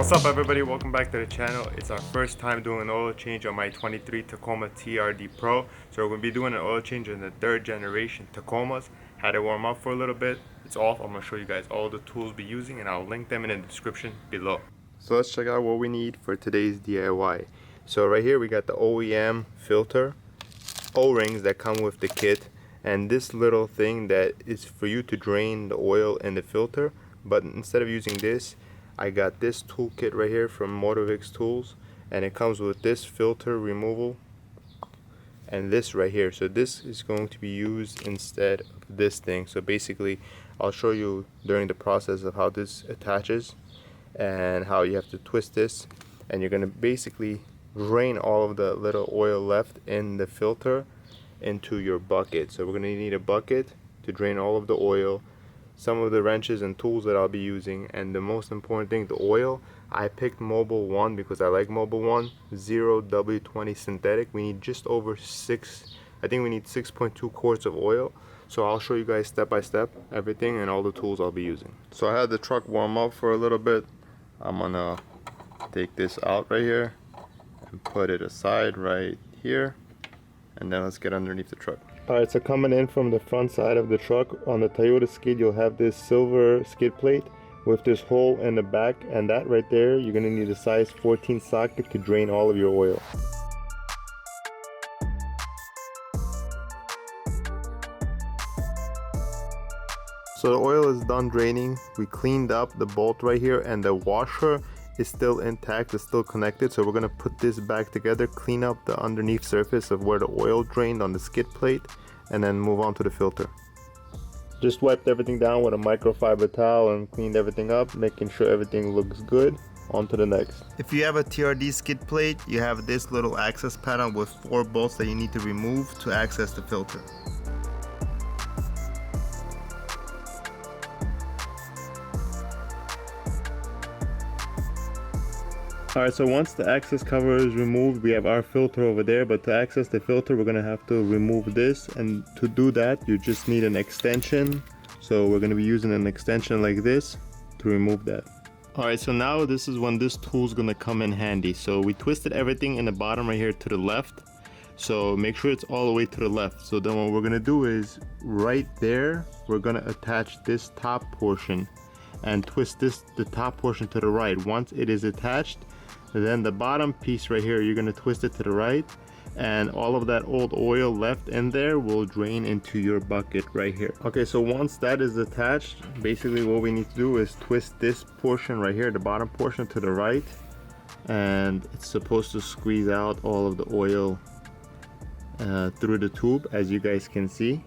What's up everybody, welcome back to the channel. It's our first time doing an oil change on my 23 Tacoma TRD Pro. So we're going to be doing an oil change in the 3rd generation Tacomas. Had it warm up for a little bit. It's off. I'm going to show you guys all the tools we'll be using and I'll link them in the description below. So let's check out what we need for today's DIY. So right here we got the OEM filter, O-rings that come with the kit, and this little thing that is for you to drain the oil in the filter. But instead of using this, I got this toolkit right here from Motovix Tools, and it comes with this filter removal and this right here. So this is going to be used instead of this thing. So basically I'll show you during the process of how this attaches and how you have to twist this, and you're going to basically drain all of the little oil left in the filter into your bucket. So we're going to need a bucket to drain all of the oil, some of the wrenches and tools that I'll be using, and the most important thing, the oil. I picked Mobil 1 because I like Mobil 1 0W20 synthetic. We need just over 6.2 quarts of oil. So I'll show you guys step by step everything and all the tools I'll be using. So I had the truck warm up for a little bit. I'm gonna take this out right here and put it aside right here, and then let's get underneath the truck. Alright, so coming in from the front side of the truck, on the Toyota skid you'll have this silver skid plate with this hole in the back, and that right there you're going to need a size 14 socket to drain all of your oil. So the oil is done draining. We cleaned up the bolt right here, and the washer is still intact, it's still connected. So we're going to put this back together, clean up the underneath surface of where the oil drained on the skid plate, and then move on to the filter. Just wiped everything down with a microfiber towel and cleaned everything up, making sure everything looks good. On to the next. If you have a TRD skid plate, you have this little access panel with 4 bolts that you need to remove to access the filter. Alright, so once the access cover is removed, we have our filter over there, but to access the filter we're going to have to remove this, and to do that you just need an extension. So we're going to be using an extension like this to remove that. Alright, so now this is when this tool is going to come in handy. So we twisted everything in the bottom right here to the left, so make sure it's all the way to the left. So then what we're going to do is right there we're going to attach this top portion and twist the top portion to the right. Once it is attached, then the bottom piece right here, you're going to twist it to the right, and all of that old oil left in there will drain into your bucket right here. Okay, so once that is attached, basically what we need to do is twist this portion right here, the bottom portion, to the right, and it's supposed to squeeze out all of the oil through the tube, as you guys can see.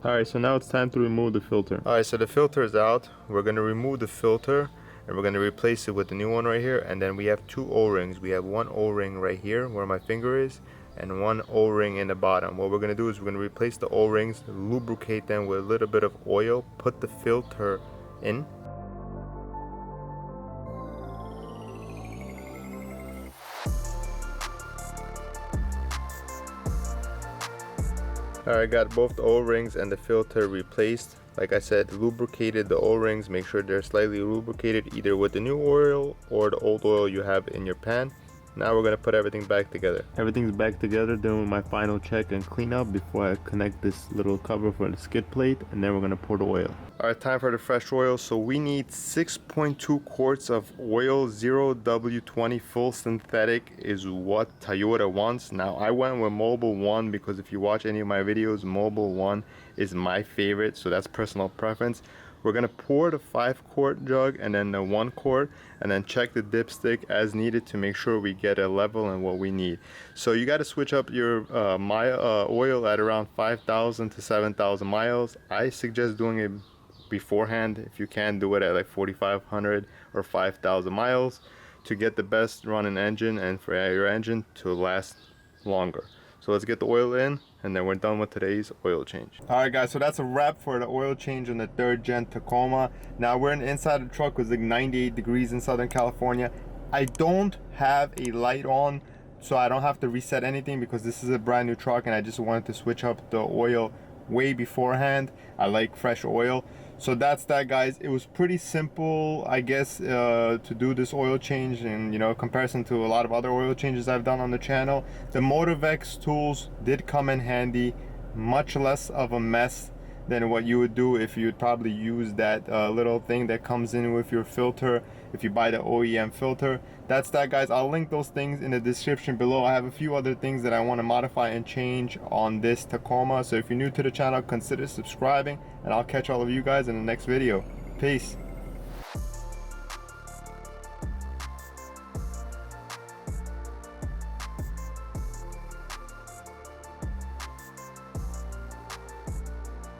Alright, so now it's time to remove the filter. Alright, so the filter is out. We're going to remove the filter and we're going to replace it with the new one right here. And then we have 2 O-rings. We have one O-ring right here where my finger is, and one O-ring in the bottom. What we're going to do is we're going to replace the O-rings, lubricate them with a little bit of oil, put the filter in. Alright, got both the O-rings and the filter replaced. Like I said, lubricated the O-rings, make sure they're slightly lubricated either with the new oil or the old oil you have in your pan. Now we're going to put everything back together. Everything's back together, doing my final check and clean up before I connect this little cover for the skid plate, and then we're going to pour the oil. Alright, time for the fresh oil. So we need 6.2 quarts of oil. 0W20 full synthetic is what Toyota wants. Now I went with Mobil 1 because if you watch any of my videos, Mobil 1 is my favorite, so that's personal preference. We're going to pour the 5-quart jug and then the 1 quart, and then check the dipstick as needed to make sure we get a level and what we need. So you got to switch up your oil at around 5,000 to 7,000 miles. I suggest doing it beforehand. If you can, do it at like 4,500 or 5,000 miles to get the best running engine and for your engine to last longer. So let's get the oil in, and then we're done with today's oil change. Alright guys, so that's a wrap for the oil change on the 3rd gen Tacoma. Now we're inside the truck. It's like 98 degrees in Southern California. I don't have a light on, so I don't have to reset anything because this is a brand new truck and I just wanted to switch up the oil way beforehand. I like fresh oil. So that's that, guys. It was pretty simple, I guess, to do this oil change, in, you know, comparison to a lot of other oil changes I've done on the channel. The Motivex tools did come in handy, much less of a mess than what you would do if you'd probably use that little thing that comes in with your filter if you buy the OEM filter. That's that, guys. I'll link those things in the description below. I have a few other things that I want to modify and change on this Tacoma, so if you're new to the channel, consider subscribing, and I'll catch all of you guys in the next video. Peace.